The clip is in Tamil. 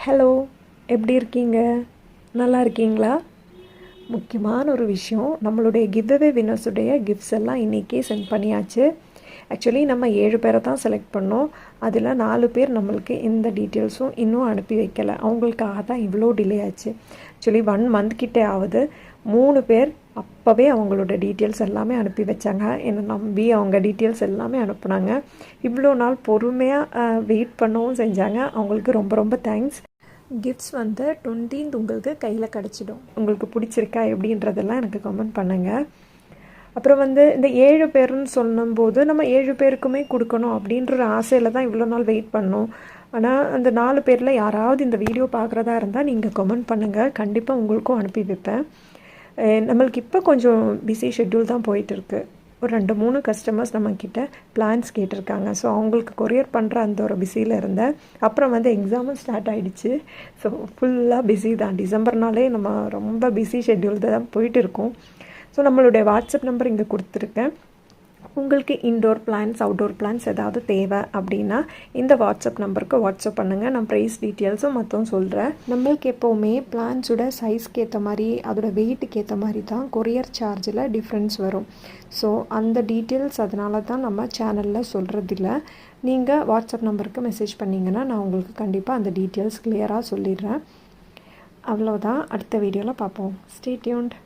ஹலோ, எப்படி இருக்கீங்க? நல்லா இருக்கீங்களா? முக்கியமான ஒரு விஷயம், நம்மளுடைய கிவ்அவே வின்னர்ஸுடைய கிஃப்ட்ஸ் எல்லாம் இன்றைக்கே சென்ட் பண்ணியாச்சு. ஆக்சுவலி நம்ம 7 பேரை தான் செலக்ட் பண்ணோம். அதில் 4 பேர் நம்மளுக்கு எந்த டீட்டெயில்ஸும் இன்னும் அனுப்பி வைக்கலை. அவங்களுக்காக தான் இவ்வளோ டிலே ஆச்சு. ஆக்சுவலி 1 மந்த் கிட்டே ஆகுது. 3 பேர் அப்போவே அவங்களோட டீட்டெயில்ஸ் எல்லாமே அனுப்பி வச்சாங்க. என்னை நம்பி அவங்க டீட்டெயில்ஸ் எல்லாமே அனுப்புனாங்க. இவ்வளோ நாள் பொறுமையாக வெயிட் பண்ணவும் செஞ்சாங்க. அவங்களுக்கு ரொம்ப ரொம்ப தேங்க்ஸ். கிஃப்ட்ஸ் 20th உங்களுக்கு கையில் கிடச்சிடும். உங்களுக்கு பிடிச்சிருக்கா எப்படின்றதெல்லாம் எனக்கு கமெண்ட் பண்ணுங்கள். அப்புறம் இந்த 7 பேருன்னு சொல்லும்போது நம்ம 7 பேருக்குமே கொடுக்கணும் அப்படின்ற ஒரு ஆசையில் தான் இவ்வளோ நாள் வெயிட் பண்ணோம். ஆனால் அந்த 4 பேரில் யாராவது இந்த வீடியோ பார்க்குறதா இருந்தால் நீங்கள் கமெண்ட் பண்ணுங்கள். கண்டிப்பாக உங்களுக்கும் அனுப்பி வைப்பேன். நம்மளுக்கு இப்போ கொஞ்சம் பிஸி ஷெட்யூல் தான் போயிட்டுருக்கு. ஒரு 2-3 கஸ்டமர்ஸ் நம்மக்கிட்ட பிளான்ஸ் கேட்டிருக்காங்க. ஸோ அவங்களுக்கு கொரியர் பண்ணுற அந்த ஒரு பிஸியில் இருந்தேன். அப்புறம் எக்ஸாமும் ஸ்டார்ட் ஆகிடுச்சு. ஸோ ஃபுல்லாக பிஸி தான். டிசம்பர்னாலே நம்ம ரொம்ப பிஸி ஷெட்யூல் தான் போயிட்டு இருக்கோம். ஸோ நம்மளுடைய வாட்ஸ்அப் நம்பர் இங்கே கொடுத்துருக்கேன். உங்களுக்கு இன்டோர் பிளான்ஸ் அவுட்டோர் பிளான்ஸ் ஏதாவது தேவை அப்படின்னா இந்த வாட்ஸ்அப் நம்பருக்கு வாட்ஸ்அப் பண்ணுங்கள். நான் ப்ரைஸ் டீட்டெயில்ஸும் மொத்தம் சொல்கிறேன். நம்மளுக்கு எப்போவுமே பிளான்ஸோட சைஸ்க்கு ஏற்ற மாதிரி அதோட வெயிட்டுக்கு ஏற்ற மாதிரி தான் கொரியர் சார்ஜில் டிஃப்ரென்ஸ் வரும். ஸோ அந்த டீட்டெயில்ஸ் அதனால தான் நம்ம சேனலில் சொல்கிறதில்ல. நீங்கள் வாட்ஸ்அப் நம்பருக்கு மெசேஜ் பண்ணிங்கன்னா நான் உங்களுக்கு கண்டிப்பாக அந்த டீட்டெயில்ஸ் கிளியராக சொல்லிடுறேன். அவ்வளோதான். அடுத்த வீடியோவில் பார்ப்போம். Stay tuned.